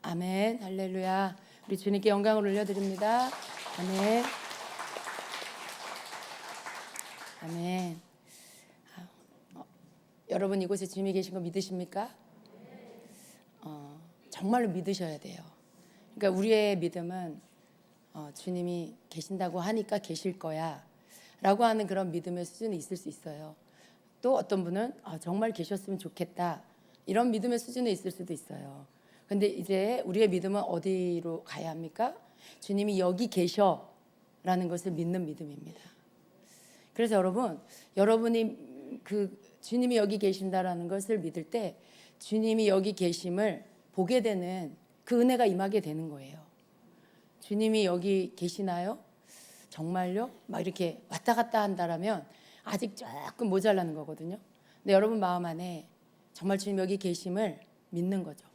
아멘. 할렐루야. 우리 주님께 영광을 올려드립니다. 아멘. 아멘. 여러분 이곳에 주님이 계신 거 믿으십니까? 정말로 믿으셔야 돼요. 그러니까 우리의 믿음은 주님이 계신다고 하니까 계실 거야 라고 하는 그런 믿음의 수준이 있을 수 있어요. 또 어떤 분은 정말 계셨으면 좋겠다 이런 믿음의 수준에 있을 수도 있어요. 근데 이제 우리의 믿음은 어디로 가야 합니까? 주님이 여기 계셔 라는 것을 믿는 믿음입니다. 그래서 여러분이 그 주님이 여기 계신다라는 것을 믿을 때 주님이 여기 계심을 보게 되는 그 은혜가 임하게 되는 거예요. 주님이 여기 계시나요? 정말요? 막 이렇게 왔다 갔다 한다라면 아직 조금 모자라는 거거든요. 근데 여러분 마음 안에 정말 주님 여기 계심을 믿는 거죠.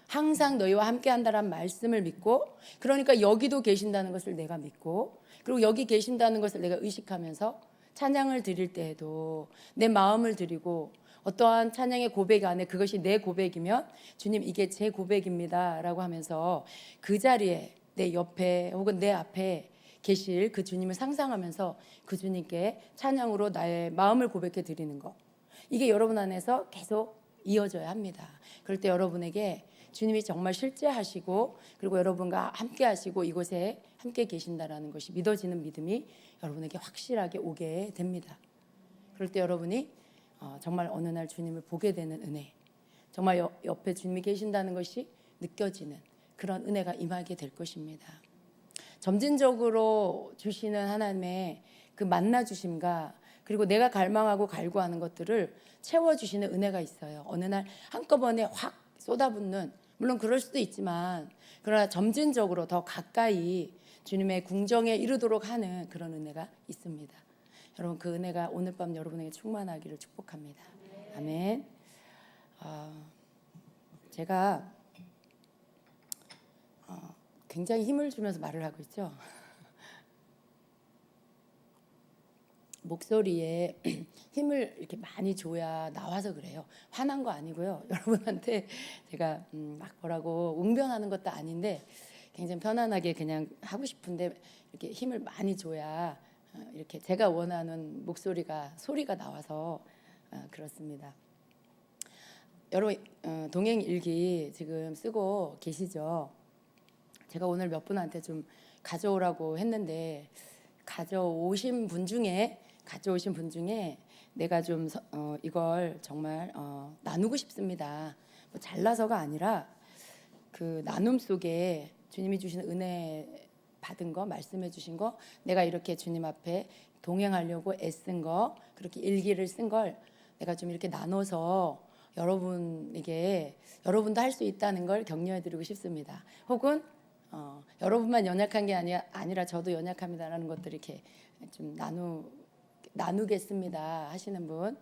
항상 너희와 함께 한다라는 말씀을 믿고, 그러니까 여기도 계신다는 것을 내가 믿고, 그리고 여기 계신다는 것을 내가 의식하면서 찬양을 드릴 때에도 내 마음을 드리고, 어떠한 찬양의 고백 안에 그것이 내 고백이면 주님 이게 제 고백입니다 라고 하면서 그 자리에 내 옆에 혹은 내 앞에 계실 그 주님을 상상하면서 그 주님께 찬양으로 나의 마음을 고백해 드리는 것, 이게 여러분 안에서 계속 이어져야 합니다. 그럴 때 여러분에게 주님이 정말 실제하시고 그리고 여러분과 함께 하시고 이곳에 함께 계신다라는 것이 믿어지는 믿음이 여러분에게 확실하게 오게 됩니다. 그럴 때 여러분이 정말 어느 날 주님을 보게 되는 은혜, 정말 옆에 주님이 계신다는 것이 느껴지는 그런 은혜가 임하게 될 것입니다. 점진적으로 주시는 하나님의 그 만나 주심과 그리고 내가 갈망하고 갈구하는 것들을 채워주시는 은혜가 있어요. 어느 날 한꺼번에 확 쏟아붓는, 물론 그럴 수도 있지만 그러나 점진적으로 더 가까이 주님의 궁정에 이르도록 하는 그런 은혜가 있습니다. 여러분 그 은혜가 오늘 밤 여러분에게 충만하기를 축복합니다. 아멘. 제가 굉장히 힘을 주면서 말을 하고 있죠. 목소리에 힘을 이렇게 많이 줘야 나와서 그래요. 화난 거 아니고요. 여러분한테 제가 막 뭐라고 웅변하는 것도 아닌데 굉장히 편안하게 그냥 하고 싶은데 이렇게 힘을 많이 줘야 이렇게 제가 원하는 소리가 나와서 그렇습니다. 여러분 동행 일기 지금 쓰고 계시죠? 제가 오늘 몇 분한테 좀 가져오라고 했는데 가져오신 분 중에 내가 좀 이걸 정말 나누고 싶습니다. 뭐 잘나서가 아니라 그 나눔 속에 주님이 주시는 은혜 받은 거, 말씀해 주신 거, 내가 이렇게 주님 앞에 동행하려고 애쓴 거, 그렇게 일기를 쓴 걸 내가 좀 이렇게 나눠서 여러분에게 여러분도 할 수 있다는 걸 격려해 드리고 싶습니다. 혹은 여러분만 연약한 게 아니라 저도 연약합니다라는 것들 이렇게 좀 나누겠습니다 하시는 분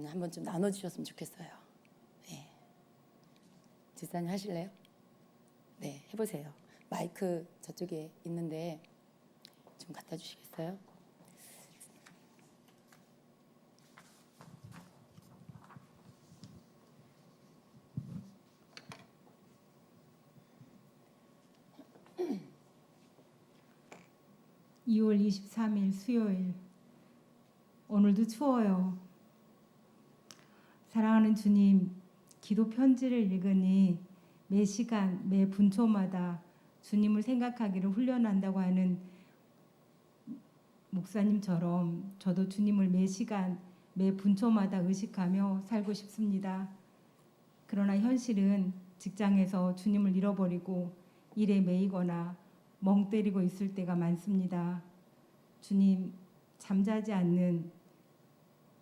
한번 좀 나눠주셨으면 좋겠어요. 네. 집사님 하실래요? 네, 해보세요. 마이크 저쪽에 있는데 좀 갖다 주시겠어요? (2월 23일) 수요일. 오늘도 추워요. 사랑하는 주님, 기도 편지를 읽으니 매 시간, 매 분초마다 주님을 생각하기를 훈련한다고 하는 목사님처럼 저도 주님을 매 시간, 매 분초마다 의식하며 살고 싶습니다. 그러나 현실은 직장에서 주님을 잃어버리고 일에 매이거나 멍 때리고 있을 때가 많습니다. 주님, 잠자지 않는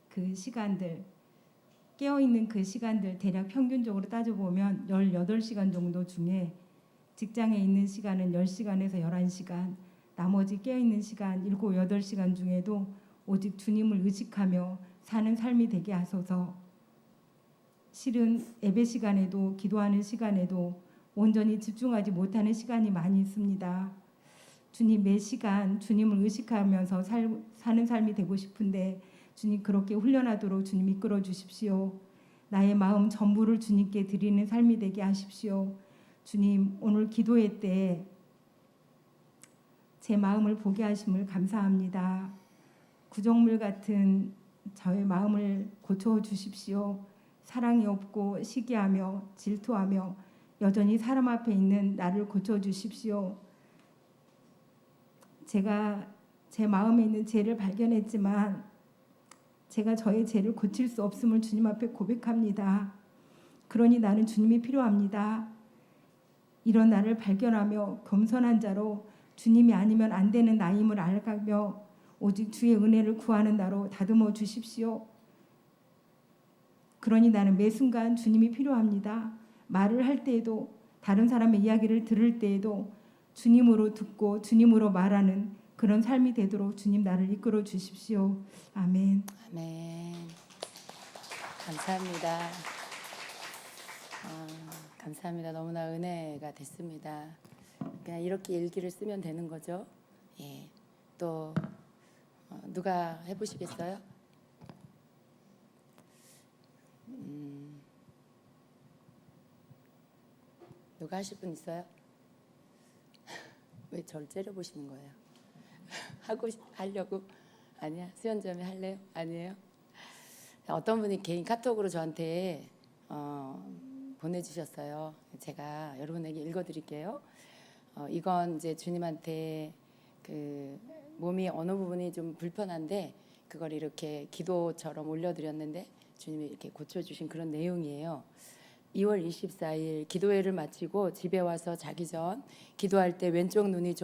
그 시간들, 깨어있는 그 시간들 대략 평균적으로 따져보면 18시간 정도 중에 직장에 있는 시간은 10시간에서 11시간, 나머지 깨어있는 시간 7, 8시간 중에도 오직 주님을 의식하며 사는 삶이 되게 하소서. 실은 예배 시간에도 기도하는 시간에도 온전히 집중하지 못하는 시간이 많이 있습니다. 주님, 매 시간 주님을 의식하면서 사는 삶이 되고 싶은데 주님 그렇게 훈련하도록 주님 이끌어 주십시오. 나의 마음 전부를 주님께 드리는 삶이 되게 하십시오. 주님, 오늘 기도회 때 제 마음을 보게 하심을 감사합니다. 구정물 같은 저의 마음을 고쳐 주십시오. 사랑이 없고 시기하며 질투하며 여전히 사람 앞에 있는 나를 고쳐 주십시오. 제가 제 마음에 있는 죄를 발견했지만 제가 저의 죄를 고칠 수 없음을 주님 앞에 고백합니다. 그러니 나는 주님이 필요합니다. 이런 나를 발견하며 겸손한 자로 주님이 아니면 안 되는 나임을 알가며 오직 주의 은혜를 구하는 나로 다듬어 주십시오. 그러니 나는 매 순간 주님이 필요합니다. 말을 할 때에도 다른 사람의 이야기를 들을 때에도 주님으로 듣고 주님으로 말하는 그런 삶이 되도록 주님 나를 이끌어 주십시오. 아멘. 아멘. 감사합니다. 감사합니다. 너무나 은혜가 됐습니다. 그냥 이렇게 일기를 쓰면 되는 거죠. 예. 또 누가 해보시겠어요? 누가 하실 분 있어요? 왜 저를 째려보시는 거예요? 하려고? 아니야? 수연점이 할래요? 아니에요? 어떤 분이 개인 카톡으로 저한테 보내주셨어요. 제가 여러분에게 읽어드릴게요. 이건 이제 주님한테 그 몸이 어느 부분이 좀 불편한데 그걸 이렇게 기도처럼 올려드렸는데 주님이 이렇게 고쳐주신 그런 내용이에요. 2월 24일 기도회를 마치고 집에 와서 자기 전 기도할 때 왼쪽 눈이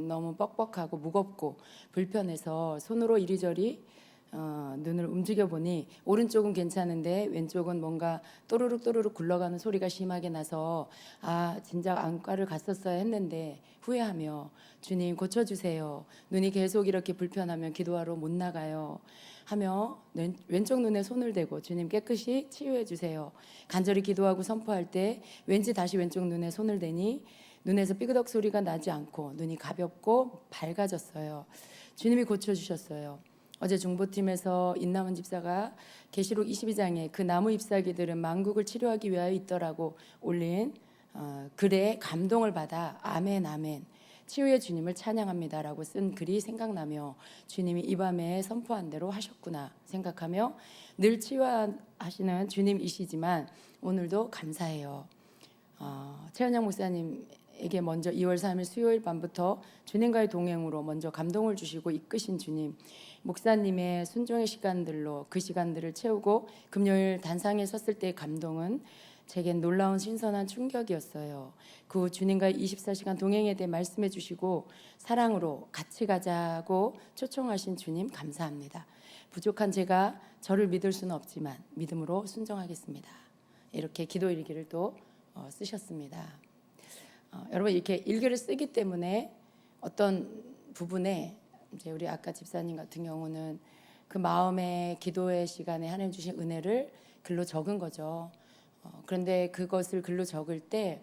너무 뻑뻑하고 무겁고 불편해서 손으로 이리저리 눈을 움직여 보니 오른쪽은 괜찮은데 왼쪽은 뭔가 또르륵 또르륵 굴러가는 소리가 심하게 나서 진작 안과를 갔었어야 했는데 후회하며 주님 고쳐주세요. 눈이 계속 이렇게 불편하면 기도하러 못 나가요 하며 왼쪽 눈에 손을 대고 주님 깨끗이 치유해 주세요. 간절히 기도하고 선포할 때 왠지 다시 왼쪽 눈에 손을 대니 눈에서 삐그덕 소리가 나지 않고 눈이 가볍고 밝아졌어요. 주님이 고쳐주셨어요. 어제 중보팀에서 인남은 집사가 계시록 22장에 그 나무 잎사귀들은 만국을 치료하기 위하여 있더라고 올린 글에 감동을 받아 아멘 아멘 치유의 주님을 찬양합니다라고 쓴 글이 생각나며 주님이 이 밤에 선포한 대로 하셨구나 생각하며 늘 치유하시는 주님이시지만 오늘도 감사해요. 최은영 목사님에게 먼저 2월 3일 수요일 밤부터 주님과의 동행으로 먼저 감동을 주시고 이끄신 주님, 목사님의 순종의 시간들로 그 시간들을 채우고 금요일 단상에 섰을 때의 감동은 제겐 놀라운 신선한 충격이었어요. 그 후 주님과의 24시간 동행에 대해 말씀해 주시고 사랑으로 같이 가자고 초청하신 주님 감사합니다. 부족한 제가 저를 믿을 수는 없지만 믿음으로 순종하겠습니다. 이렇게 기도 일기를 또 쓰셨습니다. 여러분 이렇게 일기를 쓰기 때문에 어떤 부분에 이제 우리 아까 집사님 같은 경우는 그 마음의 기도의 시간에 하나님 주신 은혜를 글로 적은 거죠. 그런데 그것을 글로 적을 때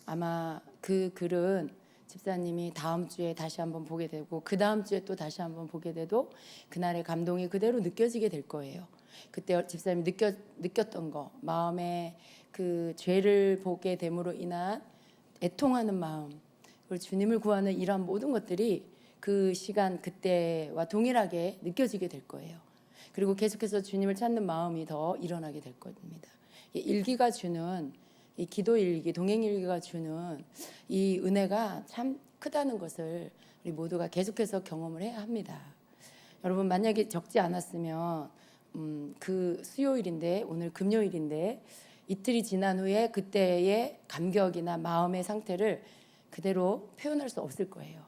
아마 그 글은 집사님이 다음 주에 다시 한번 보게 되고 그 다음 주에 또 다시 한번 보게 돼도 그날의 감동이 그대로 느껴지게 될 거예요. 그때 집사님이 느꼈던 거, 마음에 그 죄를 보게 됨으로 인한 애통하는 마음, 그리고 주님을 구하는 이러한 모든 것들이 그 시간 그때와 동일하게 느껴지게 될 거예요. 그리고 계속해서 주님을 찾는 마음이 더 일어나게 될 겁니다. 일기가 주는 이 기도 일기, 동행 일기가 주는 이 은혜가 참 크다는 것을 우리 모두가 계속해서 경험을 해야 합니다. 여러분 만약에 적지 않았으면 그 수요일인데 오늘 금요일인데 이틀이 지난 후에 그때의 감격이나 마음의 상태를 그대로 표현할 수 없을 거예요.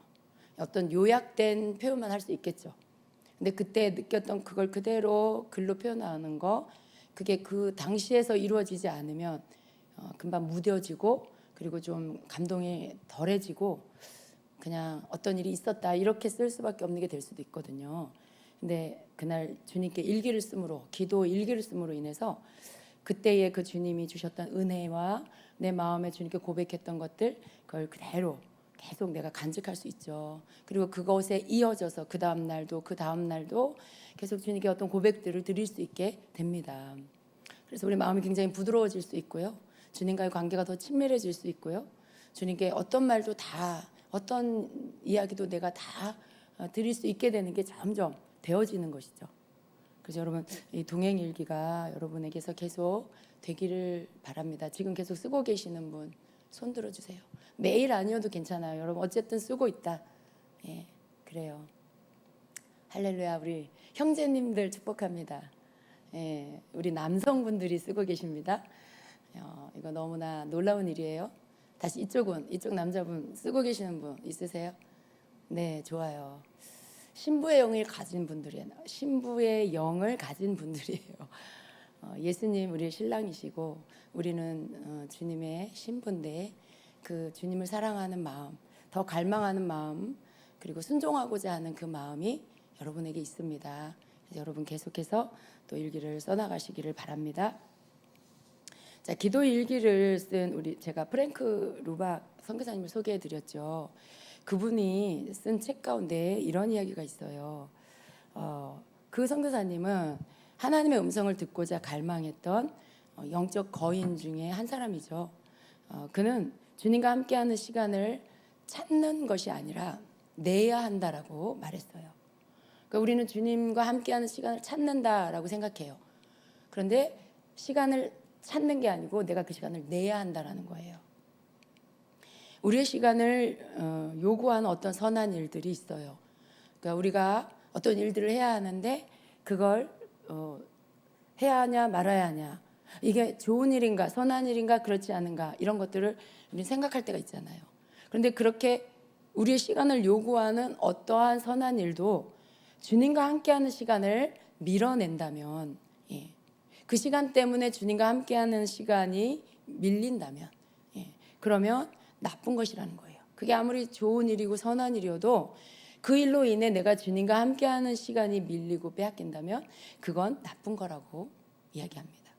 어떤 요약된 표현만 할 수 있겠죠. 근데 그때 느꼈던 그걸 그대로 글로 표현하는 거, 그게 그 당시에서 이루어지지 않으면 금방 무뎌지고 그리고 좀 감동이 덜해지고 그냥 어떤 일이 있었다 이렇게 쓸 수밖에 없는 게 될 수도 있거든요. 근데 그날 주님께 일기를 쓰므로, 기도 일기를 쓰므로 인해서 그때의 그 주님이 주셨던 은혜와 내 마음에 주님께 고백했던 것들, 그걸 그대로 계속 내가 간직할 수 있죠. 그리고 그것에 이어져서 그 다음 날도 계속 주님께 어떤 고백들을 드릴 수 있게 됩니다. 그래서 우리 마음이 굉장히 부드러워질 수 있고요. 주님과의 관계가 더 친밀해질 수 있고요. 주님께 어떤 말도 다, 어떤 이야기도 내가 다 드릴 수 있게 되는 게 점점 되어지는 것이죠. 그래서 여러분, 이 동행일기가 여러분에게서 계속 되기를 바랍니다. 지금 계속 쓰고 계시는 분 손 들어주세요. 매일 아니어도 괜찮아요. 여러분 어쨌든 쓰고 있다. 예, 그래요. 할렐루야. 우리 형제님들 축복합니다. 예, 우리 남성분들이 쓰고 계십니다. 이거 너무나 놀라운 일이에요. 다시 이쪽 남자분 쓰고 계시는 분 있으세요? 네, 좋아요. 신부의 영을 가진 분들이에요. 신부의 영을 가진 분들이에요. 예수님 우리의 신랑이시고 우리는 주님의 신부인데 그 주님을 사랑하는 마음, 더 갈망하는 마음, 그리고 순종하고자 하는 그 마음이 여러분에게 있습니다. 그래서 여러분 계속해서 또 일기를 써나가시기를 바랍니다. 자, 기도 일기를 쓴 우리 제가 프랭크 루박 선교사님을 소개해드렸죠. 그분이 쓴 책 가운데 이런 이야기가 있어요. 그 선교사님은 하나님의 음성을 듣고자 갈망했던 영적 거인 중에 한 사람이죠. 그는 주님과 함께하는 시간을 찾는 것이 아니라 내야 한다라고 말했어요. 그러니까 우리는 주님과 함께하는 시간을 찾는다라고 생각해요. 그런데 시간을 찾는 게 아니고 내가 그 시간을 내야 한다라는 거예요. 우리의 시간을 요구하는 어떤 선한 일들이 있어요. 그러니까 우리가 어떤 일들을 해야 하는데 그걸 해야 하냐 말아야 하냐, 이게 좋은 일인가 선한 일인가 그렇지 않은가, 이런 것들을 우리는 생각할 때가 있잖아요. 그런데 그렇게 우리의 시간을 요구하는 어떠한 선한 일도 주님과 함께하는 시간을 밀어낸다면, 그 시간 때문에 주님과 함께하는 시간이 밀린다면, 그러면 나쁜 것이라는 거예요. 그게 아무리 좋은 일이고 선한 일이어도 그 일로 인해 내가 주님과 함께하는 시간이 밀리고 빼앗긴다면 그건 나쁜 거라고 이야기합니다.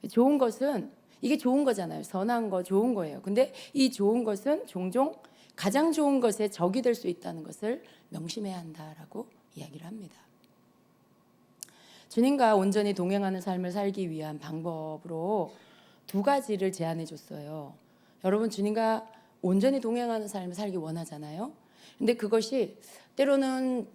좋은 것은 이게 좋은 거잖아요. 선한 거 좋은 거예요. 근데 이 좋은 것은 종종 가장 좋은 것에 적이 될 수 있다는 것을 명심해야 한다라고 이야기를 합니다. 주님과 온전히 동행하는 삶을 살기 위한 방법으로 두 가지를 제안해 줬어요. 여러분 주님과 온전히 동행하는 삶을 살기 원하잖아요. 근데 그것이 때로는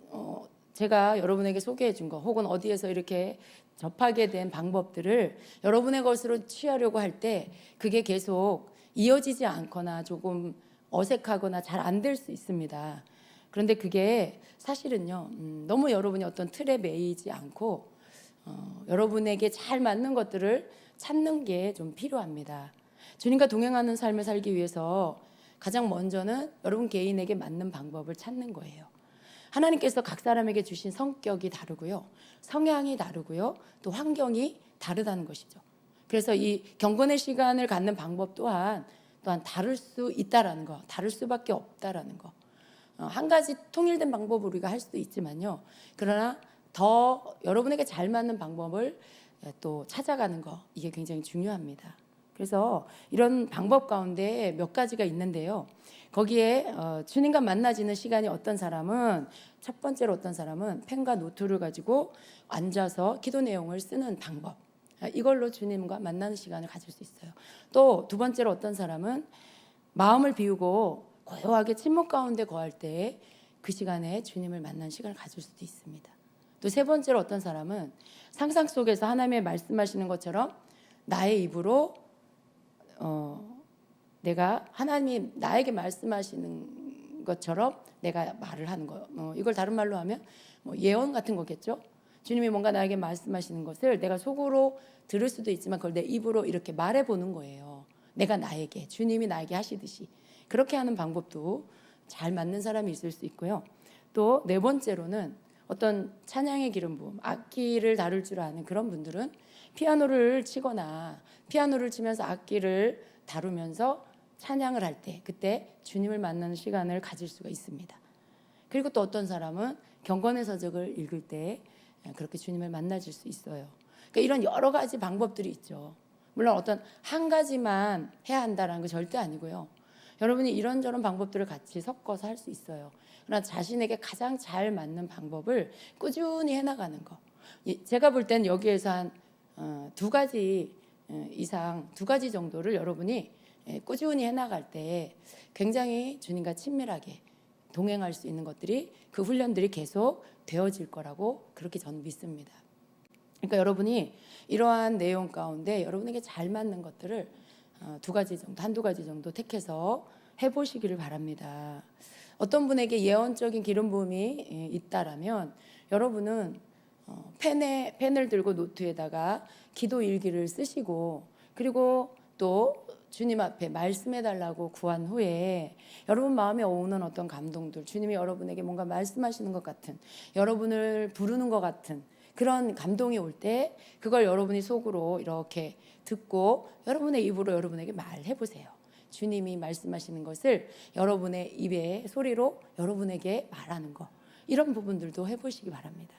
제가 여러분에게 소개해 준 거 혹은 어디에서 이렇게 접하게 된 방법들을 여러분의 것으로 취하려고 할 때 그게 계속 이어지지 않거나 조금 어색하거나 잘 안 될 수 있습니다. 그런데 그게 사실은요, 너무 여러분이 어떤 틀에 매이지 않고 여러분에게 잘 맞는 것들을 찾는 게 좀 필요합니다. 주님과 동행하는 삶을 살기 위해서 가장 먼저는 여러분 개인에게 맞는 방법을 찾는 거예요. 하나님께서 각 사람에게 주신 성격이 다르고요, 성향이 다르고요, 또 환경이 다르다는 것이죠. 그래서 이 경건의 시간을 갖는 방법 또한 다를 수 있다라는 거, 다를 수밖에 없다라는 거. 한 가지 통일된 방법을 우리가 할 수도 있지만요, 그러나 더 여러분에게 잘 맞는 방법을 또 찾아가는 거, 이게 굉장히 중요합니다. 그래서 이런 방법 가운데 몇 가지가 있는데요. 거기에 주님과 만나지는 시간이 어떤 사람은, 첫 번째로 어떤 사람은 펜과 노트를 가지고 앉아서 기도 내용을 쓰는 방법, 이걸로 주님과 만나는 시간을 가질 수 있어요. 또 두 번째로 어떤 사람은 마음을 비우고 고요하게 침묵 가운데 거할 때 그 시간에 주님을 만나는 시간을 가질 수도 있습니다. 또 세 번째로 어떤 사람은 상상 속에서 하나님의 말씀하시는 것처럼 나의 입으로 내가 하나님이 나에게 말씀하시는 것처럼 내가 말을 하는 거, 이걸 다른 말로 하면 예언 같은 거겠죠. 주님이 뭔가 나에게 말씀하시는 것을 내가 속으로 들을 수도 있지만 그걸 내 입으로 이렇게 말해보는 거예요. 내가 나에게, 주님이 나에게 하시듯이. 그렇게 하는 방법도 잘 맞는 사람이 있을 수 있고요. 또 네 번째로는 어떤 찬양의 기름 부음, 악기를 다룰 줄 아는 그런 분들은 피아노를 치거나 피아노를 치면서 악기를 다루면서 찬양을 할 때, 그때 주님을 만나는 시간을 가질 수가 있습니다. 그리고 또 어떤 사람은 경건의 서적을 읽을 때 그렇게 주님을 만나질 수 있어요. 그러니까 이런 여러 가지 방법들이 있죠. 물론 어떤 한 가지만 해야 한다는 거 절대 아니고요. 여러분이 이런저런 방법들을 같이 섞어서 할 수 있어요. 그러나 자신에게 가장 잘 맞는 방법을 꾸준히 해나가는 거. 제가 볼 때는 여기에서 한 두 가지 이상, 두 가지 정도를 여러분이 꾸준히 해나갈 때 굉장히 주님과 친밀하게 동행할 수 있는 것들이 그 훈련들이 계속 되어질 거라고 그렇게 저는 믿습니다. 그러니까 여러분이 이러한 내용 가운데 여러분에게 잘 맞는 것들을 한두 가지 정도 택해서 해보시기를 바랍니다. 어떤 분에게 예언적인 기름 부음이 있다라면 여러분은 펜을 들고 노트에다가 기도 일기를 쓰시고, 그리고 또 주님 앞에 말씀해 달라고 구한 후에 여러분 마음에 오는 어떤 감동들, 주님이 여러분에게 뭔가 말씀하시는 것 같은, 여러분을 부르는 것 같은 그런 감동이 올 때 그걸 여러분이 속으로 이렇게 듣고 여러분의 입으로 여러분에게 말해 보세요. 주님이 말씀하시는 것을 여러분의 입에 소리로 여러분에게 말하는 거, 이런 부분들도 해보시기 바랍니다.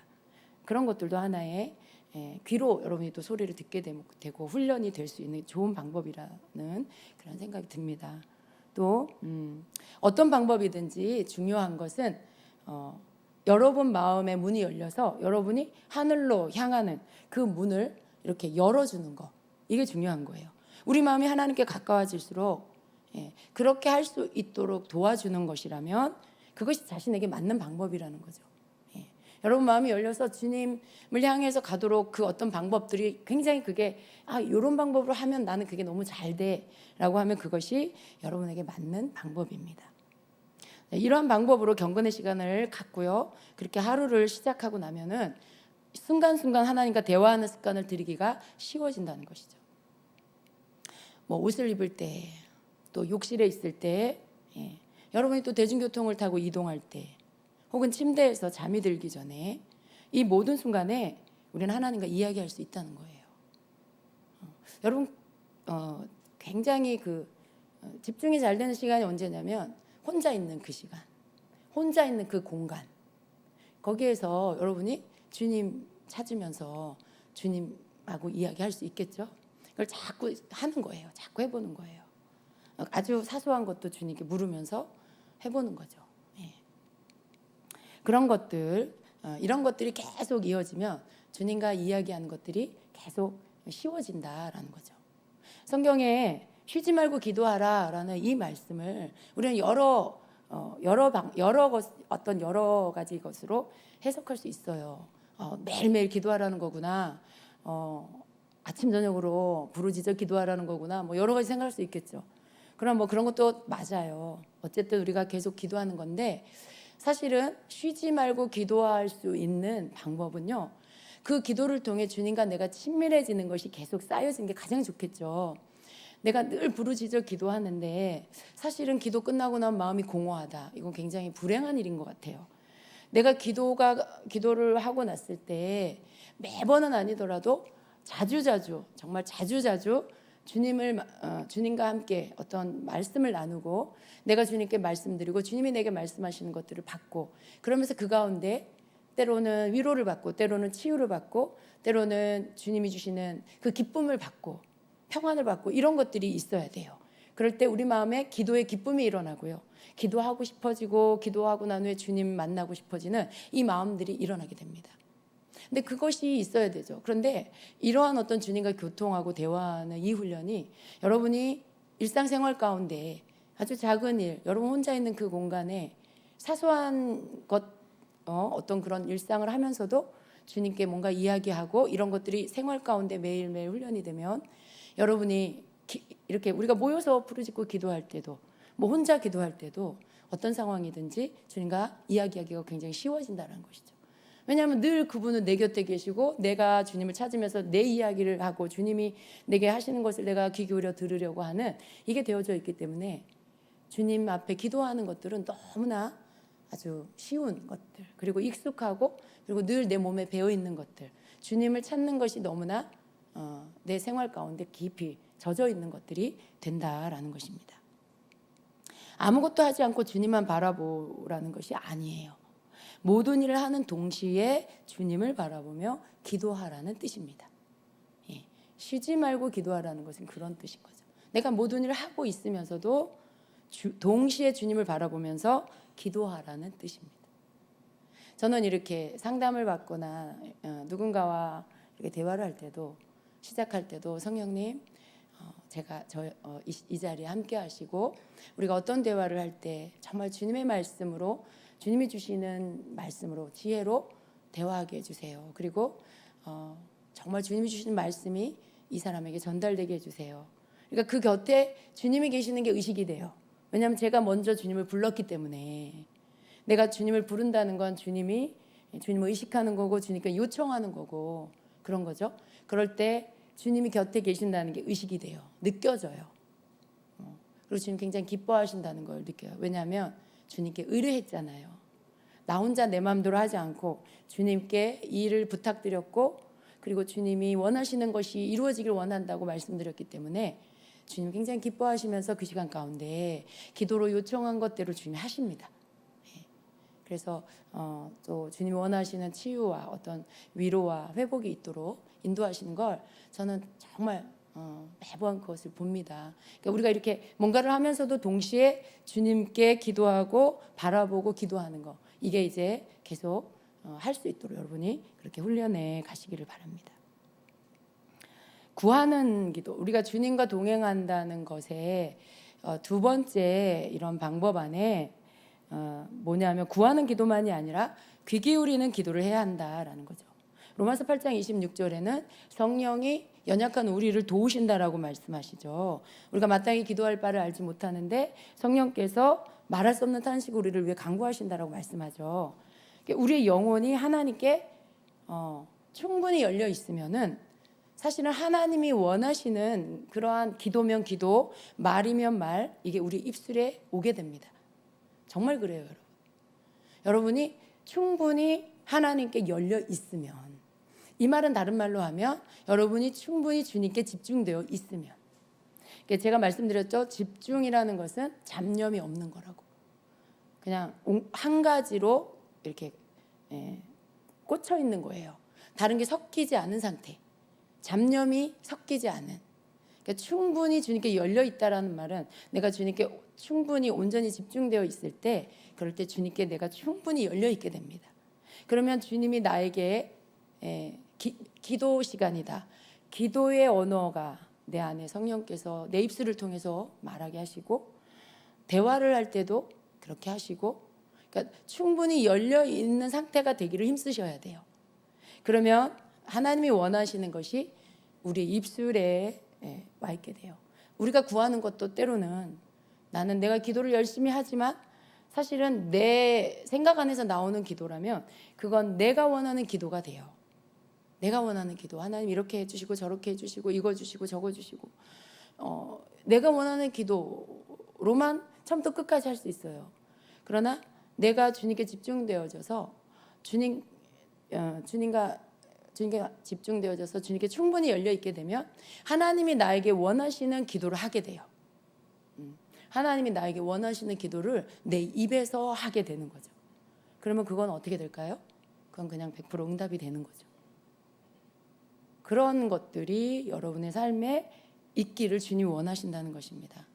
그런 것들도 하나의 귀로 여러분이 또 소리를 듣게 되고 훈련이 될 수 있는 좋은 방법이라는 그런 생각이 듭니다. 또 어떤 방법이든지 중요한 것은 여러분 마음의 문이 열려서 여러분이 하늘로 향하는 그 문을 이렇게 열어주는 거, 이게 중요한 거예요. 우리 마음이 하나님께 가까워질수록 그렇게 할 수 있도록 도와주는 것이라면 그것이 자신에게 맞는 방법이라는 거죠. 여러분 마음이 열려서 주님을 향해서 가도록 그 어떤 방법들이 굉장히 그게 이런 방법으로 하면 나는 그게 너무 잘 돼라고 하면 그것이 여러분에게 맞는 방법입니다. 이러한 방법으로 경건의 시간을 갖고요, 그렇게 하루를 시작하고 나면은 순간순간 하나님과 대화하는 습관을 들이기가 쉬워진다는 것이죠. 뭐 옷을 입을 때, 또 욕실에 있을 때, 여러분이 또 대중교통을 타고 이동할 때, 혹은 침대에서 잠이 들기 전에, 이 모든 순간에 우리는 하나님과 이야기할 수 있다는 거예요. 여러분 굉장히 집중이 잘 되는 시간이 언제냐면 혼자 있는 그 시간, 혼자 있는 그 공간, 거기에서 여러분이 주님 찾으면서 주님하고 이야기할 수 있겠죠. 그걸 자꾸 하는 거예요. 자꾸 해보는 거예요. 아주 사소한 것도 주님께 물으면서 해보는 거죠. 그런 것들, 이런 것들이 계속 이어지면 주님과 이야기하는 것들이 계속 쉬워진다라는 거죠. 성경에 쉬지 말고 기도하라라는 이 말씀을 우리는 여러 가지 것으로 해석할 수 있어요. 매일매일 기도하라는 거구나. 아침 저녁으로 부르짖어 기도하라는 거구나. 뭐 여러 가지 생각할 수 있겠죠. 그럼 뭐 그런 것도 맞아요. 어쨌든 우리가 계속 기도하는 건데, 사실은 쉬지 말고 기도할 수 있는 방법은요, 그 기도를 통해 주님과 내가 친밀해지는 것이 계속 쌓여지는 게 가장 좋겠죠. 내가 늘 부르짖어 기도하는데 사실은 기도 끝나고 나면 마음이 공허하다, 이건 굉장히 불행한 일인 것 같아요. 내가 기도를 하고 났을 때 매번은 아니더라도 자주자주, 정말 자주자주 주님과 함께 어떤 말씀을 나누고, 내가 주님께 말씀드리고 주님이 내게 말씀하시는 것들을 받고, 그러면서 그 가운데 때로는 위로를 받고, 때로는 치유를 받고, 때로는 주님이 주시는 그 기쁨을 받고 평안을 받고, 이런 것들이 있어야 돼요. 그럴 때 우리 마음에 기도의 기쁨이 일어나고요, 기도하고 싶어지고, 기도하고 난 후에 주님 만나고 싶어지는 이 마음들이 일어나게 됩니다. 근데 그것이 있어야 되죠. 그런데 이러한 어떤 주님과 교통하고 대화하는 이 훈련이 여러분이 일상생활 가운데 아주 작은 일, 여러분 혼자 있는 그 공간에 사소한 것, 어떤 그런 일상을 하면서도 주님께 뭔가 이야기하고, 이런 것들이 생활 가운데 매일매일 훈련이 되면 여러분이 이렇게 우리가 모여서 부르짖고 기도할 때도, 뭐 혼자 기도할 때도 어떤 상황이든지 주님과 이야기하기가 굉장히 쉬워진다는 것이죠. 왜냐하면 늘 그분은 내 곁에 계시고, 내가 주님을 찾으면서 내 이야기를 하고 주님이 내게 하시는 것을 내가 귀 기울여 들으려고 하는, 이게 되어져 있기 때문에 주님 앞에 기도하는 것들은 너무나 아주 쉬운 것들, 그리고 익숙하고, 그리고 늘 내 몸에 배어있는 것들, 주님을 찾는 것이 너무나 내 생활 가운데 깊이 젖어 있는 것들이 된다라는 것입니다. 아무것도 하지 않고 주님만 바라보라는 것이 아니에요. 모든 일을 하는 동시에 주님을 바라보며 기도하라는 뜻입니다. 쉬지 말고 기도하라는 것은 그런 뜻인 거죠. 내가 모든 일을 하고 있으면서도 동시에 주님을 바라보면서 기도하라는 뜻입니다. 저는 이렇게 상담을 받거나 누군가와 이렇게 대화를 할 때도, 시작할 때도 성령님, 제가 이 자리에 함께 하시고 우리가 어떤 대화를 할 때 정말 주님의 말씀으로 주님이 주시는 말씀으로 지혜로 대화하게 해주세요. 그리고 정말 주님이 주시는 말씀이 이 사람에게 전달되게 해주세요. 그러니까 그 곁에 주님이 계시는 게 의식이 돼요. 왜냐하면 제가 먼저 주님을 불렀기 때문에 내가 주님을 부른다는 건 주님을 의식하는 거고 주님께 요청하는 거고 그런 거죠. 그럴 때 주님이 곁에 계신다는 게 의식이 돼요. 느껴져요. 그리고 주님 굉장히 기뻐하신다는 걸 느껴요. 왜냐하면 주님께 의뢰했잖아요. 나 혼자 내 마음대로 하지 않고 주님께 이 일을 부탁드렸고 그리고 주님이 원하시는 것이 이루어지길 원한다고 말씀드렸기 때문에 주님 굉장히 기뻐하시면서 그 시간 가운데 기도로 요청한 것대로 주님이 하십니다. 그래서 또 주님이 원하시는 치유와 어떤 위로와 회복이 있도록 인도하시는 걸 저는 정말 매번 그것을 봅니다. 그러니까 우리가 이렇게 뭔가를 하면서도 동시에 주님께 기도하고 바라보고 기도하는 거 이게 이제 계속 할 수 있도록 여러분이 그렇게 훈련해 가시기를 바랍니다. 구하는 기도, 우리가 주님과 동행한다는 것에 두 번째 이런 방법 안에 뭐냐면 구하는 기도만이 아니라 귀 기울이는 기도를 해야 한다라는 거죠. 로마서 8장 26절에는 성령이 연약한 우리를 도우신다라고 말씀하시죠. 우리가 마땅히 기도할 바를 알지 못하는데 성령께서 말할 수 없는 탄식으로 우리를 위해 간구하신다라고 말씀하죠. 우리의 영혼이 하나님께 충분히 열려 있으면은 사실은 하나님이 원하시는 그러한 기도면 기도, 말이면 말 이게 우리 입술에 오게 됩니다. 정말 그래요, 여러분. 여러분이 충분히 하나님께 열려 있으면 이 말은 다른 말로 하면 여러분이 충분히 주님께 집중되어 있으면 제가 말씀드렸죠. 집중이라는 것은 잡념이 없는 거라고. 그냥 한 가지로 이렇게 꽂혀 있는 거예요. 다른 게 섞이지 않은 상태. 잡념이 섞이지 않은. 그러니까 충분히 주님께 열려 있다라는 말은 내가 주님께 충분히 온전히 집중되어 있을 때 그럴 때 주님께 내가 충분히 열려 있게 됩니다. 그러면 주님이 나에게 기도 시간이다. 기도의 언어가 내 안에 성령께서 내 입술을 통해서 말하게 하시고 대화를 할 때도 그렇게 하시고 그러니까 충분히 열려 있는 상태가 되기를 힘쓰셔야 돼요. 그러면 하나님이 원하시는 것이 우리 입술에 와 있게 돼요. 우리가 구하는 것도 때로는 나는 내가 기도를 열심히 하지만 사실은 내 생각 안에서 나오는 기도라면 그건 내가 원하는 기도가 돼요. 내가 원하는 기도. 하나님 이렇게 해주시고 저렇게 해주시고 이거 주시고 저거 주시고 내가 원하는 기도로만 처음부터 끝까지 할 수 있어요. 그러나 내가 주님께 집중되어져서 주님께 집중되어져서 주님께 충분히 열려 있게 되면 하나님이 나에게 원하시는 기도를 하게 돼요. 하나님이 나에게 원하시는 기도를 내 입에서 하게 되는 거죠. 그러면 그건 어떻게 될까요? 그건 그냥 100% 응답이 되는 거죠. 그런 것들이 여러분의 삶에 있기를 주님이 원하신다는 것입니다.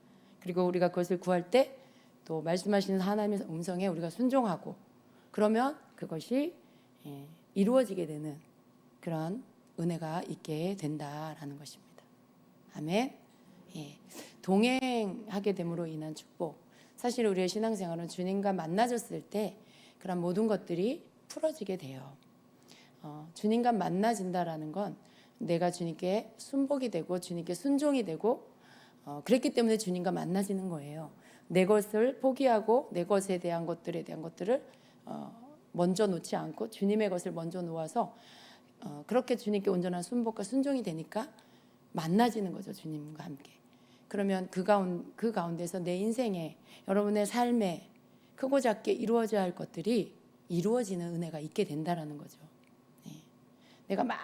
그리고 우리가 그것을 구할 때 또 말씀하시는 하나님의 음성에 우리가 순종하고 그러면 그것이 이루어지게 되는 그런 은혜가 있게 된다라는 것입니다. 아멘. 동행하게 됨으로 인한 축복. 사실 우리의 신앙생활은 주님과 만나졌을 때 그런 모든 것들이 풀어지게 돼요. 주님과 만나진다라는 건 내가 주님께 순복이 되고 주님께 순종이 되고 그랬기 때문에 주님과 만나지는 거예요. 내 것을 포기하고 내 것에 대한 것들을 먼저 놓지 않고 주님의 것을 먼저 놓아서 그렇게 주님께 온전한 순복과 순종이 되니까 만나지는 거죠. 주님과 함께. 그러면 그 가운데서 내 인생에 여러분의 삶에 크고 작게 이루어져야 할 것들이 이루어지는 은혜가 있게 된다라는 거죠. 내가 막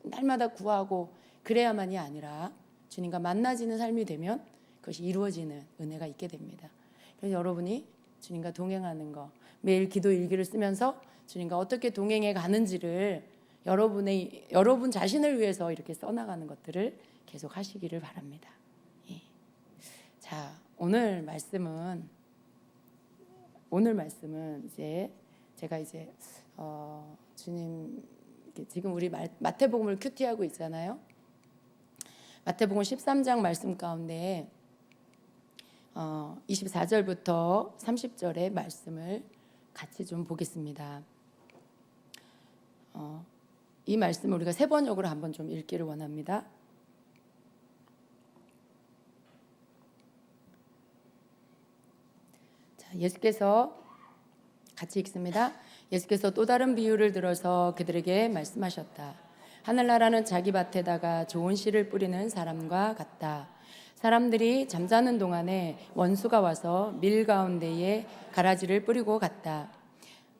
날마다 구하고 그래야만이 아니라 주님과 만나지는 삶이 되면 그것이 이루어지는 은혜가 있게 됩니다. 그래서 여러분이 주님과 동행하는 거 매일 기도 일기를 쓰면서 주님과 어떻게 동행해 가는지를 여러분 자신을 위해서 이렇게 써나가는 것들을 계속 하시기를 바랍니다. 자, 오늘 말씀은 이제 제가 이제 주님 지금 우리 마태복음을 큐티하고 있잖아요. 마태복음 13장 말씀 가운데 24절부터 30절의 말씀을 같이 좀 보겠습니다. 이 말씀을 우리가 세 번역으로 한번 좀 읽기를 원합니다. 자, 예수께서 같이 읽습니다. 예수께서 또 다른 비유를 들어서 그들에게 말씀하셨다. 하늘나라는 자기 밭에다가 좋은 씨를 뿌리는 사람과 같다. 사람들이 잠자는 동안에 원수가 와서 밀 가운데에 가라지를 뿌리고 갔다.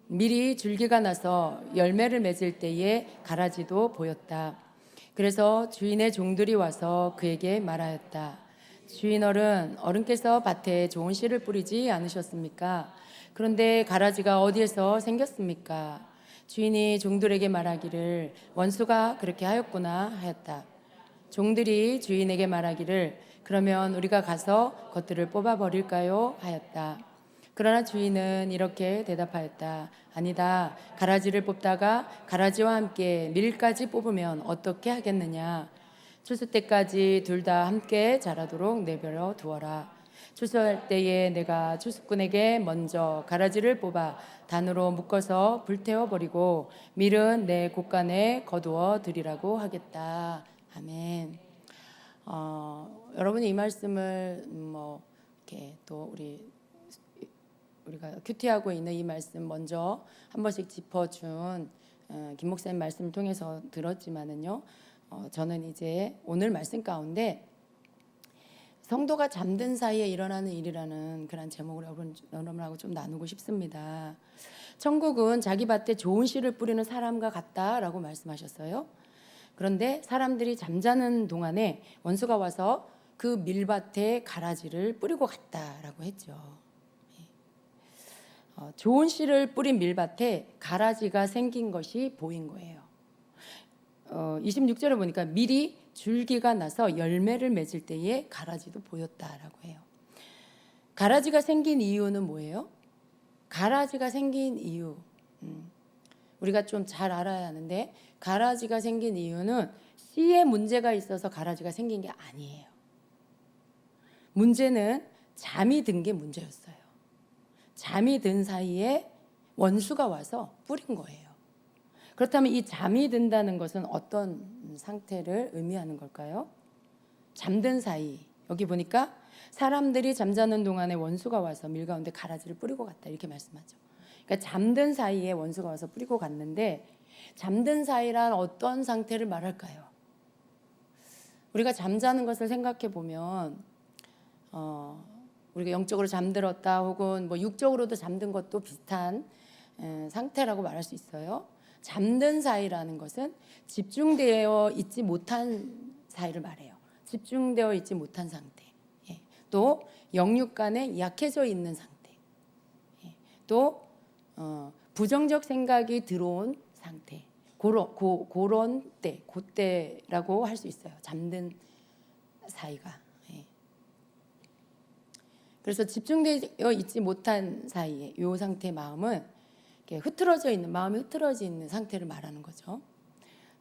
밀이 줄기가 나서 열매를 맺을 때에 가라지도 보였다. 그래서 주인의 종들이 와서 그에게 말하였다. 주인 어른께서 밭에 좋은 씨를 뿌리지 않으셨습니까? 그런데 가라지가 어디에서 생겼습니까? 주인이 종들에게 말하기를 원수가 그렇게 하였구나 하였다. 종들이 주인에게 말하기를 그러면 우리가 가서 것들을 뽑아버릴까요? 하였다. 그러나 주인은 이렇게 대답하였다. 아니다. 가라지를 뽑다가 가라지와 함께 밀까지 뽑으면 어떻게 하겠느냐? 추수 때까지 둘 다 함께 자라도록 내버려 두어라. 추수할 때에 내가 추수꾼에게 먼저 가라지를 뽑아 단으로 묶어서 불태워 버리고 밀은 내 곳간에 거두어 드리라고 하겠다. 아멘. 여러분이 이 말씀을 이렇게 또 우리가 큐티하고 있는 이 말씀 먼저 한 번씩 짚어준 김 목사님 말씀을 통해서 들었지만은요, 저는 이제 오늘 말씀 가운데 성도가 잠든 사이에 일어나는 일이라는 그런 제목을 여러분하고 좀 나누고 싶습니다. 천국은 자기 밭에 좋은 씨를 뿌리는 사람과 같다라고 말씀하셨어요. 그런데 사람들이 잠자는 동안에 원수가 와서 그 밀밭에 가라지를 뿌리고 갔다라고 했죠. 좋은 씨를 뿌린 밀밭에 가라지가 생긴 것이 보인 거예요. 26절에 보니까 밀이 줄기가 나서 열매를 맺을 때에 가라지도 보였다라고 해요. 가라지가 생긴 이유는 뭐예요? 가라지가 생긴 이유, 우리가 좀 잘 알아야 하는데, 가라지가 생긴 이유는 씨에 문제가 있어서 가라지가 생긴 게 아니에요. 문제는 잠이 든 게 문제였어요. 잠이 든 사이에 원수가 와서 뿌린 거예요. 그렇다면 이 잠이 든다는 것은 어떤 상태를 의미하는 걸까요? 잠든 사이, 여기 보니까 사람들이 잠자는 동안에 원수가 와서 밀 가운데 가라지를 뿌리고 갔다 이렇게 말씀하죠. 그러니까 잠든 사이에 원수가 와서 뿌리고 갔는데, 잠든 사이란 어떤 상태를 말할까요? 우리가 잠자는 것을 생각해 보면 우리가 영적으로 잠들었다 혹은 육적으로도 잠든 것도 비슷한 상태라고 말할 수 있어요. 잠든 사이라는 것은 집중되어 있지 못한 사이를 말해요. 집중되어 있지 못한 상태. 또 영육 간에 약해져 있는 상태. 또 부정적 생각이 들어온 상태. 그런 때, 그때라고 할 수 있어요. 잠든 사이가. 그래서 집중되어 있지 못한 사이에 이 상태의 마음은 마음이 흐트러져 있는 상태를 말하는 거죠.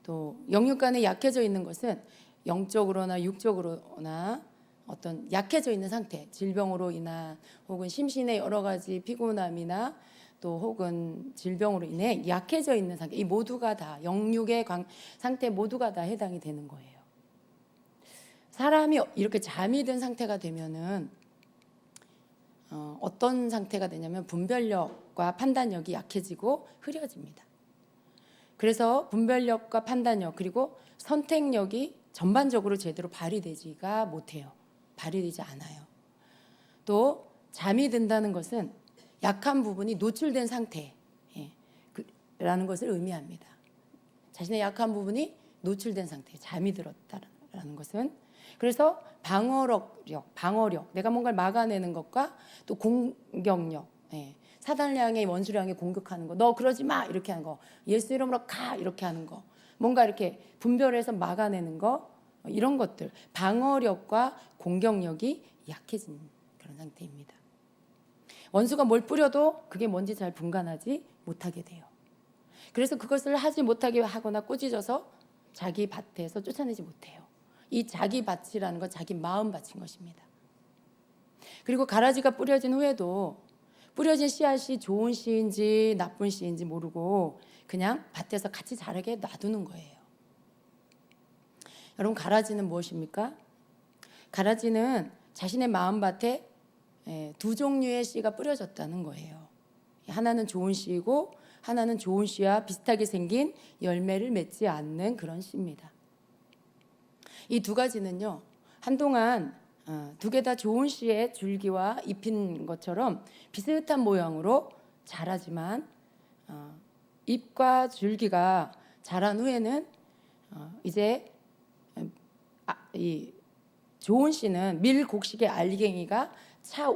또 영육 간에 약해져 있는 것은 영적으로나 육적으로나 어떤 약해져 있는 상태, 질병으로 인한 혹은 심신의 여러 가지 피곤함이나 또 혹은 질병으로 인해 약해져 있는 상태, 이 모두가 다 영육의 상태 모두가 다 해당이 되는 거예요. 사람이 이렇게 잠이 든 상태가 되면은 어떤 상태가 되냐면 분별력과 판단력이 약해지고 흐려집니다. 그래서 분별력과 판단력 그리고 선택력이 전반적으로 제대로 발휘되지가 못해요. 발휘되지 않아요. 또 잠이 든다는 것은 약한 부분이 노출된 상태라는 것을 의미합니다. 자신의 약한 부분이 노출된 상태, 잠이 들었다라는 것은, 그래서 방어력, 내가 뭔가를 막아내는 것과 또 공격력, 사단을 향해 원수를 향해 공격하는 거, 너 그러지 마 이렇게 하는 거, 예수 이름으로 가 이렇게 하는 거, 뭔가 이렇게 분별해서 막아내는 거, 이런 것들, 방어력과 공격력이 약해진 그런 상태입니다. 원수가 뭘 뿌려도 그게 뭔지 잘 분간하지 못하게 돼요. 그래서 그것을 하지 못하게 하거나 꾸짖어서 자기 밭에서 쫓아내지 못해요. 이 자기 밭이라는 건 자기 마음 밭인 것입니다. 그리고 가라지가 뿌려진 후에도 뿌려진 씨앗이 좋은 씨인지 나쁜 씨인지 모르고 그냥 밭에서 같이 자라게 놔두는 거예요. 여러분, 가라지는 무엇입니까? 가라지는 자신의 마음밭에 두 종류의 씨가 뿌려졌다는 거예요. 하나는 좋은 씨이고 하나는 좋은 씨와 비슷하게 생긴 열매를 맺지 않는 그런 씨입니다. 이 두 가지는요, 한동안 두 개 다 좋은 씨의 줄기와 잎인 것처럼 비슷한 모양으로 자라지만 잎과 줄기가 자란 후에는 이제 이 좋은 씨는 밀곡식의 알갱이가 차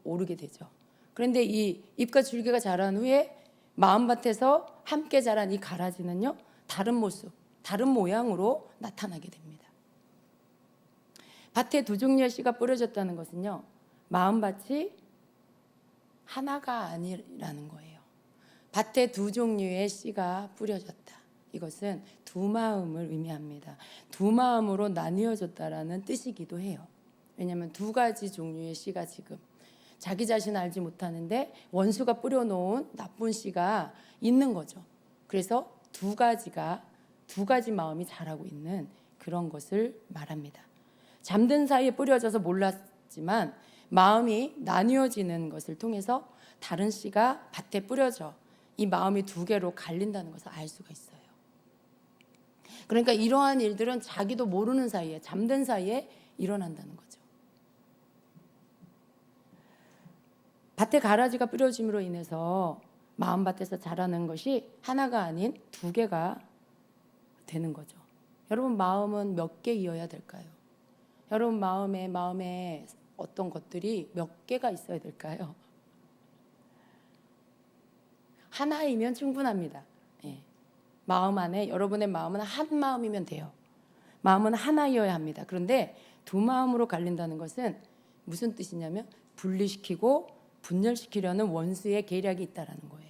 오르게 되죠. 그런데 이 잎과 줄기가 자란 후에 마음밭에서 함께 자란 이 가라지는요, 다른 모습, 다른 모양으로 나타나게 됩니다. 밭에 두 종류의 씨가 뿌려졌다는 것은요, 마음밭이 하나가 아니라는 거예요. 밭에 두 종류의 씨가 뿌려졌다. 이것은 두 마음을 의미합니다. 두 마음으로 나뉘어졌다라는 뜻이기도 해요. 왜냐하면 두 가지 종류의 씨가 지금 자기 자신을 알지 못하는데 원수가 뿌려놓은 나쁜 씨가 있는 거죠. 그래서 두 가지 마음이 자라고 있는 그런 것을 말합니다. 잠든 사이에 뿌려져서 몰랐지만 마음이 나뉘어지는 것을 통해서 다른 씨가 밭에 뿌려져 이 마음이 두 개로 갈린다는 것을 알 수가 있어요. 그러니까 이러한 일들은 자기도 모르는 사이에, 잠든 사이에 일어난다는 거죠. 밭에 가라지가 뿌려짐으로 인해서 마음밭에서 자라는 것이 하나가 아닌 두 개가 되는 거죠. 여러분, 마음은 몇 개이어야 될까요? 여러분, 마음에 어떤 것들이 몇 개가 있어야 될까요? 하나이면 충분합니다. 마음 안에, 여러분의 마음은 한 마음이면 돼요. 마음은 하나이어야 합니다. 그런데 두 마음으로 갈린다는 것은 무슨 뜻이냐면 분리시키고 분열시키려는 원수의 계략이 있다라는 거예요.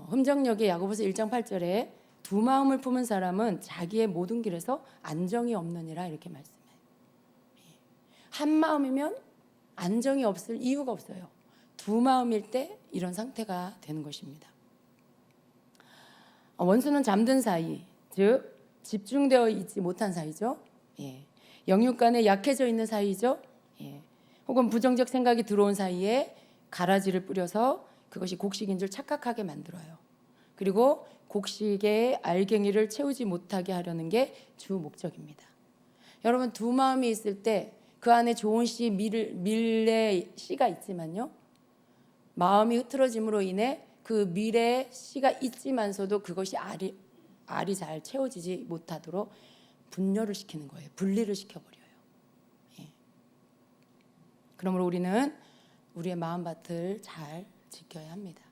흠정역의 야고보서 1장 8절에 두 마음을 품은 사람은 자기의 모든 길에서 안정이 없느니라 이렇게 말씀해요. 한 마음이면 안정이 없을 이유가 없어요. 두 마음일 때 이런 상태가 되는 것입니다. 원수는 잠든 사이, 즉 집중되어 있지 못한 사이죠. 영육 간에 약해져 있는 사이죠. 혹은 부정적 생각이 들어온 사이에 가라지를 뿌려서 그것이 곡식인 줄 착각하게 만들어요. 그리고 곡식의 알갱이를 채우지 못하게 하려는 게 주 목적입니다. 여러분, 두 마음이 있을 때 그 안에 좋은 씨, 밀의 씨가 있지만요, 마음이 흐트러짐으로 인해 그 밀의 씨가 있지만서도 그것이 알이 잘 채워지지 못하도록 분열을 시키는 거예요. 분리를 시켜버려요. 그러므로 우리는 우리의 마음밭을 잘 지켜야 합니다.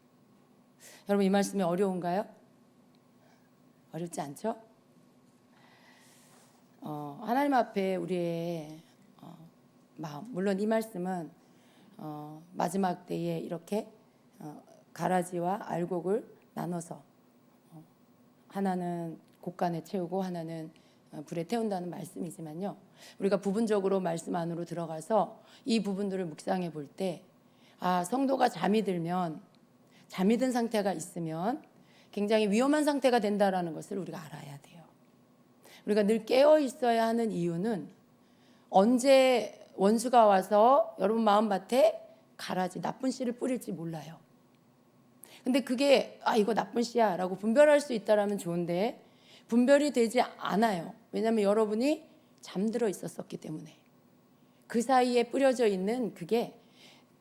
여러분, 이 말씀이 어려운가요? 어렵지 않죠? 하나님 앞에 우리의 마음, 물론 이 말씀은 마지막 때에 이렇게 가라지와 알곡을 나눠서 하나는 곡간에 채우고 하나는 불에 태운다는 말씀이지만요, 우리가 부분적으로 말씀 안으로 들어가서 이 부분들을 묵상해 볼 때 성도가 잠이 든 상태가 있으면 굉장히 위험한 상태가 된다라는 것을 우리가 알아야 돼요. 우리가 늘 깨어 있어야 하는 이유는 언제 원수가 와서 여러분 마음밭에 가라지, 나쁜 씨를 뿌릴지 몰라요. 근데 그게 이거 나쁜 씨야 라고 분별할 수 있다라면 좋은데 분별이 되지 않아요. 왜냐하면 여러분이 잠들어 있었기 때문에. 그 사이에 뿌려져 있는 그게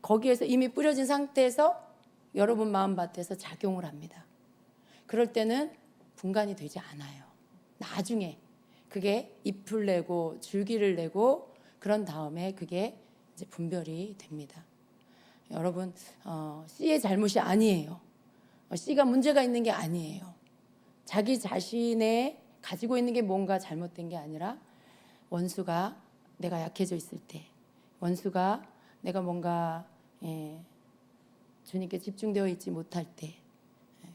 거기에서 이미 뿌려진 상태에서 여러분 마음밭에서 작용을 합니다. 그럴 때는 분간이 되지 않아요. 나중에 그게 잎을 내고 줄기를 내고 그런 다음에 그게 이제 분별이 됩니다. 여러분, 씨의 잘못이 아니에요. 씨가 문제가 있는 게 아니에요. 자기 자신의 가지고 있는 게 뭔가 잘못된 게 아니라 원수가 내가 약해져 있을 때, 원수가 내가 뭔가 주님께 집중되어 있지 못할 때,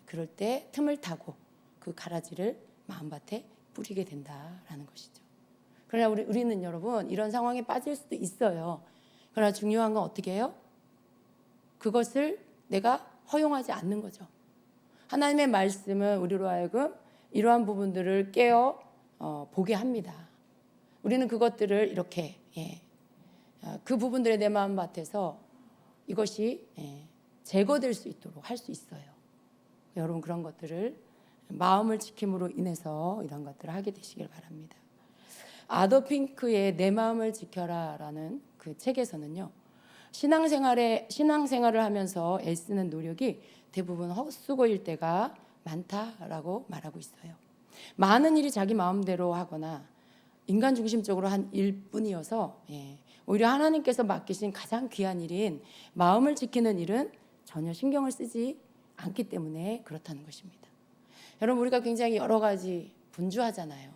그럴 때 틈을 타고 그 가라지를 마음밭에 뿌리게 된다라는 것이죠. 그러나 우리는 여러분 이런 상황에 빠질 수도 있어요. 그러나 중요한 건 어떻게 해요? 그것을 내가 허용하지 않는 거죠. 하나님의 말씀은 우리로 하여금 이러한 부분들을 깨어 보게 합니다. 우리는 그것들을 이렇게 그 부분들에 내 마음밭에서 이것이 제거될 수 있도록 할 수 있어요. 여러분 그런 것들을 마음을 지킴으로 인해서 이런 것들을 하게 되시길 바랍니다. 아더 핑크의 내 마음을 지켜라라는 그 책에서는요. 신앙생활을 하면서 애쓰는 노력이 대부분 헛수고일 때가 많다라고 말하고 있어요. 많은 일이 자기 마음대로 하거나 인간 중심적으로 한 일뿐이어서 오히려 하나님께서 맡기신 가장 귀한 일인 마음을 지키는 일은 전혀 신경을 쓰지 않기 때문에 그렇다는 것입니다. 여러분 우리가 굉장히 여러 가지 분주하잖아요.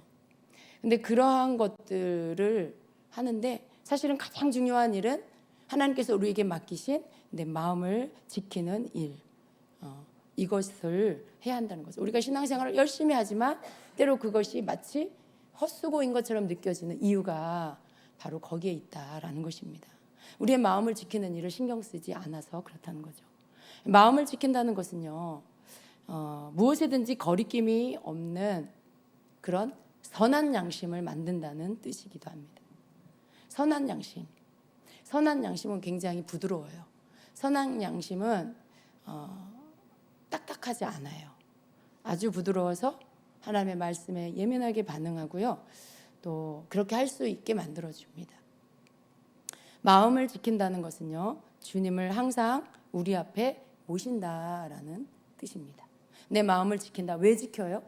근데 그러한 것들을 하는데 사실은 가장 중요한 일은 하나님께서 우리에게 맡기신 내 마음을 지키는 일, 이것을 해야 한다는 거죠. 우리가 신앙생활을 열심히 하지만 때로 그것이 마치 헛수고인 것처럼 느껴지는 이유가 바로 거기에 있다라는 것입니다. 우리의 마음을 지키는 일을 신경 쓰지 않아서 그렇다는 거죠. 마음을 지킨다는 것은요, 무엇에든지 거리낌이 없는 그런 선한 양심을 만든다는 뜻이기도 합니다. 선한 양심. 선한 양심은 굉장히 부드러워요. 선한 양심은 딱딱하지 않아요. 아주 부드러워서 하나님의 말씀에 예민하게 반응하고요. 또 그렇게 할 수 있게 만들어줍니다. 마음을 지킨다는 것은요. 주님을 항상 우리 앞에 모신다라는 뜻입니다. 내 마음을 지킨다. 왜 지켜요?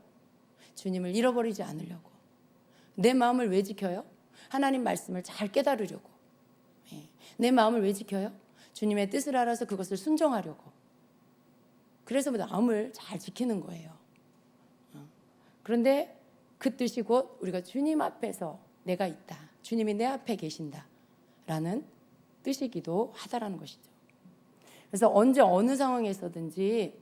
주님을 잃어버리지 않으려고. 내 마음을 왜 지켜요? 하나님 말씀을 잘 깨달으려고. 내 마음을 왜 지켜요? 주님의 뜻을 알아서 그것을 순종하려고. 그래서 마음을 잘 지키는 거예요. 그런데 그 뜻이 곧 우리가 주님 앞에서 내가 있다. 주님이 내 앞에 계신다. 라는 뜻이기도 하다라는 것이죠. 그래서 언제 어느 상황에서든지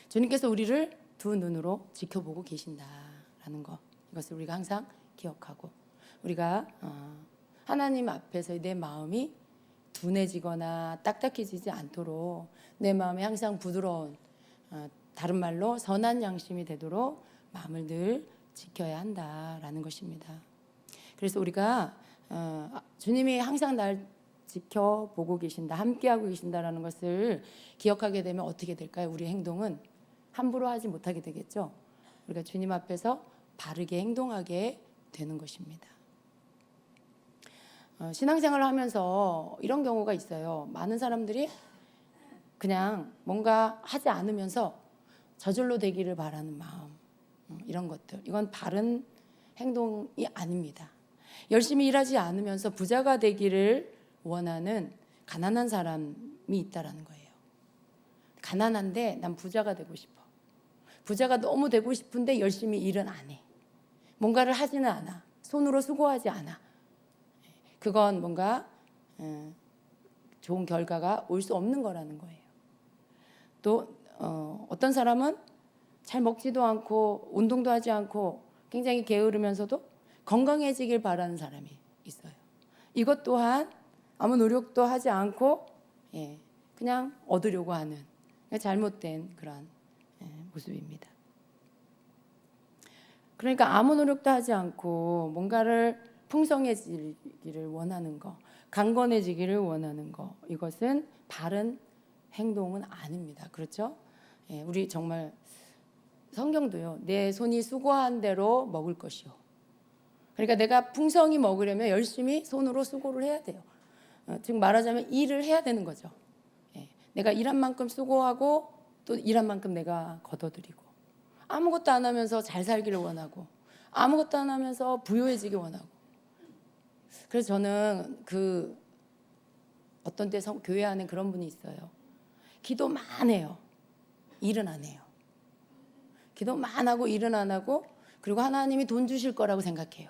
주님께서 우리를 두 눈으로 지켜보고 계신다라는 것. 이것을 우리가 항상 기억하고 우리가 하나님 앞에서 내 마음이 둔해지거나 딱딱해지지 않도록 내 마음이 항상 부드러운 다른 말로 선한 양심이 되도록 마음을 늘 지켜야 한다라는 것입니다. 그래서 우리가 주님이 항상 날 지켜보고 계신다, 함께하고 계신다라는 것을 기억하게 되면 어떻게 될까요? 우리 행동은 함부로 하지 못하게 되겠죠. 우리가 주님 앞에서 바르게 행동하게 되는 것입니다. 신앙생활을 하면서 이런 경우가 있어요. 많은 사람들이 그냥 뭔가 하지 않으면서 저절로 되기를 바라는 마음, 이런 것들. 이건 바른 행동이 아닙니다. 열심히 일하지 않으면서 부자가 되기를 원하는 가난한 사람이 있다라는 거예요. 가난한데 난 부자가 되고 싶어. 부자가 너무 되고 싶은데 열심히 일은 안 해. 뭔가를 하지는 않아. 손으로 수고하지 않아. 그건 뭔가 좋은 결과가 올 수 없는 거라는 거예요. 또 어떤 사람은 잘 먹지도 않고 운동도 하지 않고 굉장히 게으르면서도 건강해지길 바라는 사람이 있어요. 이것 또한 아무 노력도 하지 않고 그냥 얻으려고 하는 잘못된 그런 모습입니다. 그러니까 아무 노력도 하지 않고 뭔가를 풍성해지기를 원하는 거, 강건해지기를 원하는 거, 이것은 바른 행동은 아닙니다. 그렇죠? 우리 정말 성경도요. 내 손이 수고한 대로 먹을 것이요. 그러니까 내가 풍성히 먹으려면 열심히 손으로 수고를 해야 돼요. 즉 말하자면 일을 해야 되는 거죠. 내가 일한 만큼 수고하고 또 일한 만큼 내가 거둬들이고 아무것도 안 하면서 잘 살기를 원하고 아무것도 안 하면서 부유해지기 원하고. 그래서 저는 어떤 때 교회 안에 그런 분이 있어요. 기도만 해요. 일은 안 해요. 기도만 하고 일은 안 하고 그리고 하나님이 돈 주실 거라고 생각해요.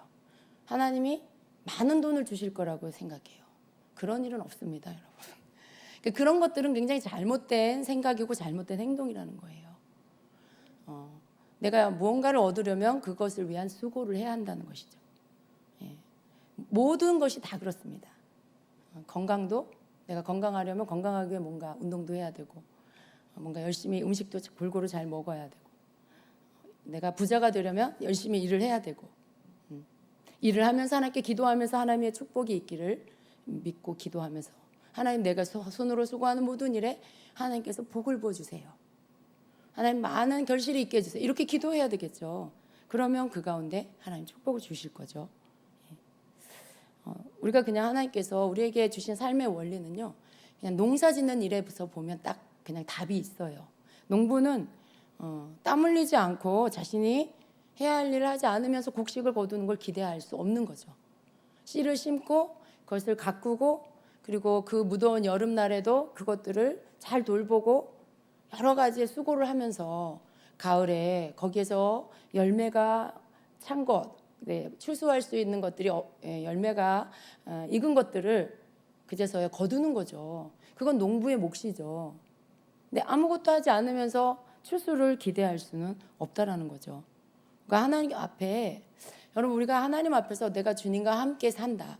하나님이 많은 돈을 주실 거라고 생각해요. 그런 일은 없습니다, 여러분. 그런 것들은 굉장히 잘못된 생각이고 잘못된 행동이라는 거예요. 내가 무언가를 얻으려면 그것을 위한 수고를 해야 한다는 것이죠. 예. 모든 것이 다 그렇습니다. 건강도 내가 건강하려면 건강하기 위해 뭔가 운동도 해야 되고, 뭔가 열심히 음식도 골고루 잘 먹어야 되고, 내가 부자가 되려면 열심히 일을 해야 되고, 일을 하면서 하나님께 기도하면서 하나님의 축복이 있기를 믿고 기도하면서, 하나님 내가 손으로 수고하는 모든 일에 하나님께서 복을 부어주세요. 하나님 많은 결실이 있게 해주세요. 이렇게 기도해야 되겠죠. 그러면 그 가운데 하나님 축복을 주실 거죠. 우리가 그냥 하나님께서 우리에게 주신 삶의 원리는요, 그냥 농사 짓는 일에서 보면 딱 그냥 답이 있어요. 농부는 땀 흘리지 않고 자신이 해야 할 일을 하지 않으면서 곡식을 거두는 걸 기대할 수 없는 거죠. 씨를 심고 그것을 가꾸고, 그리고 그 무더운 여름날에도 그것들을 잘 돌보고 여러 가지의 수고를 하면서 가을에 거기에서 열매가 찬 것, 추수할 수 있는 것들이 열매가 익은 것들을 그제서야 거두는 거죠. 그건 농부의 몫이죠. 근데 아무것도 하지 않으면서 추수를 기대할 수는 없다라는 거죠. 그러니까 하나님 앞에, 여러분 우리가 하나님 앞에서 내가 주님과 함께 산다,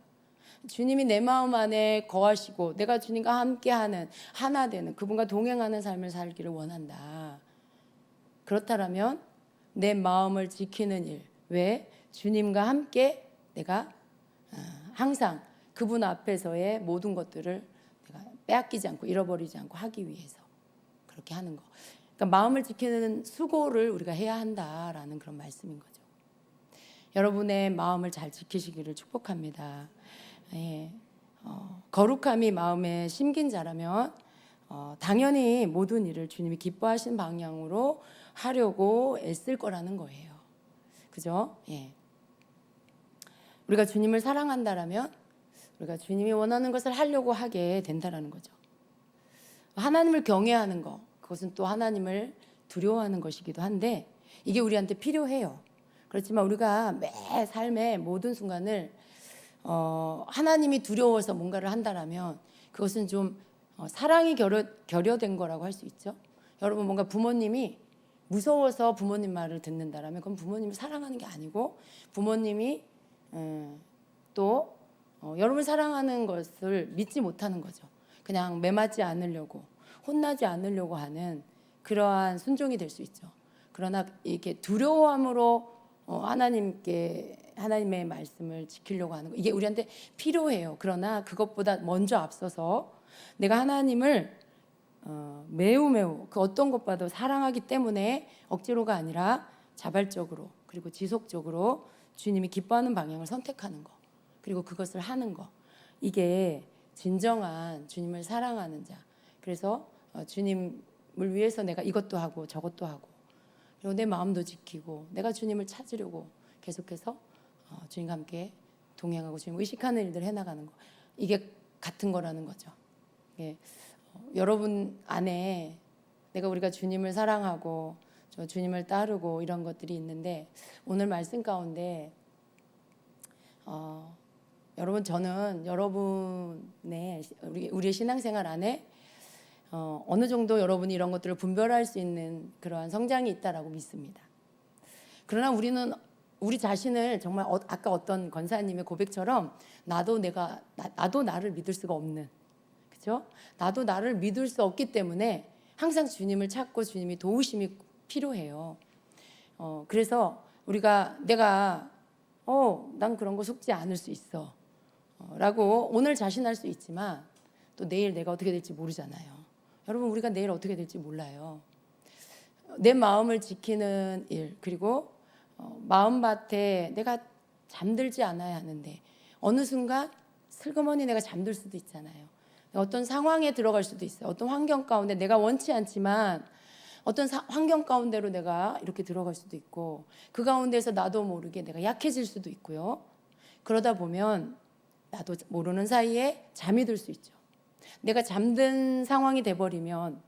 주님이 내 마음 안에 거하시고 내가 주님과 함께하는, 하나 되는, 그분과 동행하는 삶을 살기를 원한다. 그렇다면 내 마음을 지키는 일, 왜? 주님과 함께 내가 항상 그분 앞에서의 모든 것들을 내가 빼앗기지 않고 잃어버리지 않고 하기 위해서 그렇게 하는 거. 그러니까 마음을 지키는 수고를 우리가 해야 한다라는 그런 말씀인 거죠. 여러분의 마음을 잘 지키시기를 축복합니다. 예, 거룩함이 마음에 심긴 자라면 당연히 모든 일을 주님이 기뻐하신 방향으로 하려고 애쓸 거라는 거예요. 그죠? 예. 우리가 주님을 사랑한다라면 우리가 주님이 원하는 것을 하려고 하게 된다라는 거죠. 하나님을 경외하는 것, 그것은 또 하나님을 두려워하는 것이기도 한데, 이게 우리한테 필요해요. 그렇지만 우리가 매 삶의 모든 순간을 하나님이 두려워서 뭔가를 한다라면 그것은 좀 사랑이 결여된 거라고 할 수 있죠. 여러분, 뭔가 부모님이 무서워서 부모님 말을 듣는다라면 그건 부모님을 사랑하는 게 아니고, 부모님이 또 여러분 사랑하는 것을 믿지 못하는 거죠. 그냥 매맞지 않으려고, 혼나지 않으려고 하는 그러한 순종이 될 수 있죠. 그러나 이렇게 두려워함으로 하나님의 말씀을 지키려고 하는 거, 이게 우리한테 필요해요. 그러나 그것보다 먼저 앞서서 내가 하나님을 매우 그 어떤 것보다도 사랑하기 때문에 억지로가 아니라 자발적으로, 그리고 지속적으로 주님이 기뻐하는 방향을 선택하는 거, 그리고 그것을 하는 거, 이게 진정한 주님을 사랑하는 자. 그래서 주님을 위해서 내가 이것도 하고 저것도 하고, 그리고 내 마음도 지키고 내가 주님을 찾으려고 계속해서 주님과 함께 동행하고 주님 의식하는 일들을 해나가는 거, 이게 같은 거라는 거죠. 예. 여러분 안에 우리가 주님을 사랑하고 주님을 따르고 이런 것들이 있는데, 오늘 말씀 가운데 여러분, 저는 여러분의 우리의 신앙생활 안에 어느 정도 여러분이 이런 것들을 분별할 수 있는 그러한 성장이 있다라고 믿습니다. 그러나 우리는 우리 자신을 정말 아까 어떤 권사님의 고백처럼 나도 나를 믿을 수가 없는, 그렇죠? 나도 나를 믿을 수 없기 때문에 항상 주님을 찾고 주님이 도우심이 필요해요. 그래서 우리가 난 그런 거 속지 않을 수 있어 라고 오늘 자신할 수 있지만, 또 내일 내가 어떻게 될지 모르잖아요. 여러분, 우리가 내일 어떻게 될지 몰라요. 내 마음을 지키는 일, 그리고 마음밭에 내가 잠들지 않아야 하는데 어느 순간 슬그머니 내가 잠들 수도 있잖아요. 어떤 상황에 들어갈 수도 있어요. 어떤 환경 가운데 내가 원치 않지만 어떤 환경 가운데로 내가 이렇게 들어갈 수도 있고, 그 가운데서 나도 모르게 내가 약해질 수도 있고요. 그러다 보면 나도 모르는 사이에 잠이 들 수 있죠. 내가 잠든 상황이 돼버리면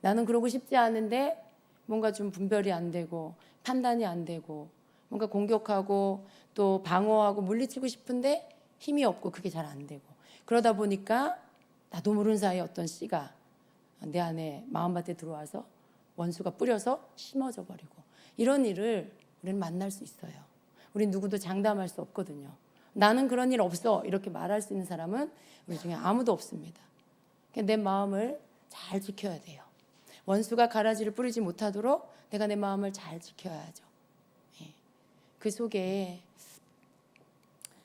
나는 그러고 싶지 않은데 뭔가 좀 분별이 안 되고 판단이 안 되고 뭔가 공격하고 또 방어하고 물리치고 싶은데 힘이 없고 그게 잘 안 되고, 그러다 보니까 나도 모르는 사이에 어떤 씨가 내 안에 마음밭에 들어와서 원수가 뿌려서 심어져 버리고 이런 일을 우리는 만날 수 있어요. 우리 누구도 장담할 수 없거든요. 나는 그런 일 없어 이렇게 말할 수 있는 사람은 우리 중에 아무도 없습니다. 내 마음을 잘 지켜야 돼요. 원수가 가라지를 뿌리지 못하도록 내가 내 마음을 잘 지켜야죠. 예. 그 속에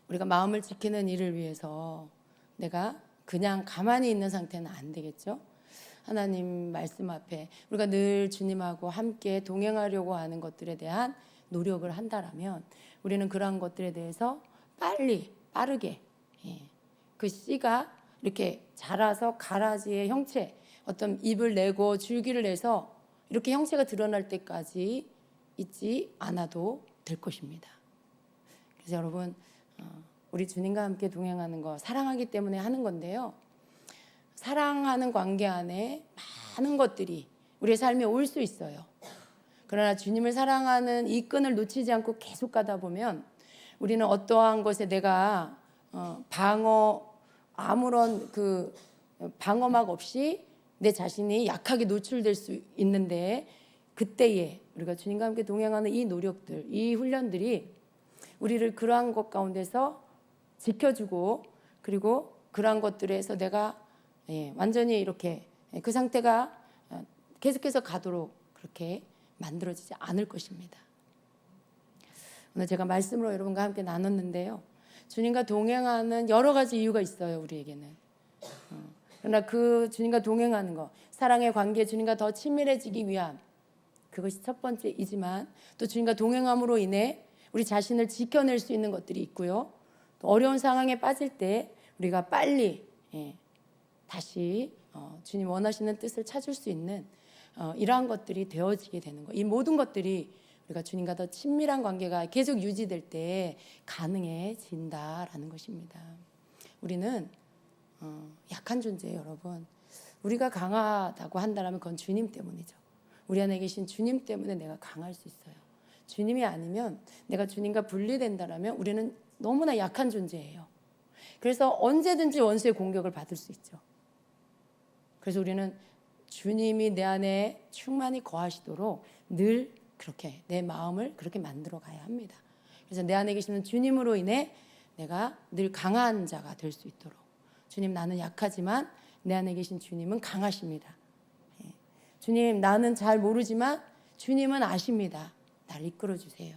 우리가 마음을 지키는 일을 위해서 내가 그냥 가만히 있는 상태는 안 되겠죠. 하나님 말씀 앞에 우리가 늘 주님하고 함께 동행하려고 하는 것들에 대한 노력을 한다라면 우리는 그러한 것들에 대해서 빠르게 그 씨가 이렇게 자라서 가라지의 형체, 어떤 잎을 내고 줄기를 내서 이렇게 형체가 드러날 때까지 있지 않아도 될 것입니다. 그래서 여러분 우리 주님과 함께 동행하는 거 사랑하기 때문에 하는 건데요. 사랑하는 관계 안에 많은 것들이 우리의 삶에 올 수 있어요. 그러나 주님을 사랑하는 이 끈을 놓치지 않고 계속 가다 보면 우리는 어떠한 것에 내가 아무런 그 방어막 없이 내 자신이 약하게 노출될 수 있는데 그때에 우리가 주님과 함께 동행하는 이 노력들, 이 훈련들이 우리를 그러한 것 가운데서 지켜주고 그리고 그러한 것들에서 내가 완전히 이렇게 그 상태가 계속해서 가도록 그렇게 만들어지지 않을 것입니다. 오늘 제가 말씀으로 여러분과 함께 나눴는데요. 주님과 동행하는 여러 가지 이유가 있어요. 우리에게는. 그러나 그 주님과 동행하는 것, 사랑의 관계 주님과 더 친밀해지기 위한 그것이 첫 번째이지만 또 주님과 동행함으로 인해 우리 자신을 지켜낼 수 있는 것들이 있고요. 또 어려운 상황에 빠질 때 우리가 빨리 다시 주님 원하시는 뜻을 찾을 수 있는 이러한 것들이 되어지게 되는 것. 이 모든 것들이 우리가 주님과 더 친밀한 관계가 계속 유지될 때 가능해진다라는 것입니다. 우리는 약한 존재예요, 여러분. 우리가 강하다고 한다면 그건 주님 때문이죠. 우리 안에 계신 주님 때문에 내가 강할 수 있어요. 주님이 아니면 내가 주님과 분리된다면 우리는 너무나 약한 존재예요. 그래서 언제든지 원수의 공격을 받을 수 있죠. 그래서 우리는 주님이 내 안에 충만히 거하시도록 늘 그렇게 내 마음을 그렇게 만들어 가야 합니다. 그래서 내 안에 계시는 주님으로 인해 내가 늘 강한 자가 될 수 있도록 주님 나는 약하지만 내 안에 계신 주님은 강하십니다. 주님 나는 잘 모르지만 주님은 아십니다. 날 이끌어 주세요.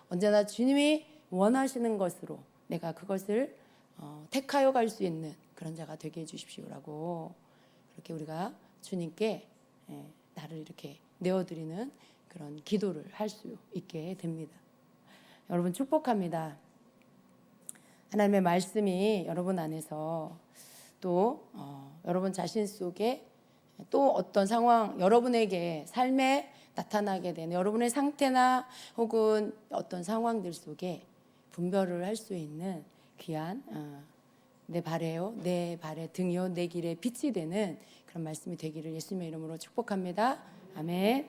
언제나 주님이 원하시는 것으로 내가 그것을 택하여 갈 수 있는 그런 자가 되게 해주십시오라고 그렇게 우리가 주님께 나를 이렇게 내어드리는 그런 기도를 할 수 있게 됩니다. 여러분 축복합니다. 하나님의 말씀이 여러분 안에서 또 여러분 자신 속에 또 어떤 상황 여러분에게 삶에 나타나게 되는 여러분의 상태나 혹은 어떤 상황들 속에 분별을 할 수 있는 귀한 내 발에요, 내 발의 등이요, 내 길에 빛이 되는 그런 말씀이 되기를 예수님의 이름으로 축복합니다. 아멘.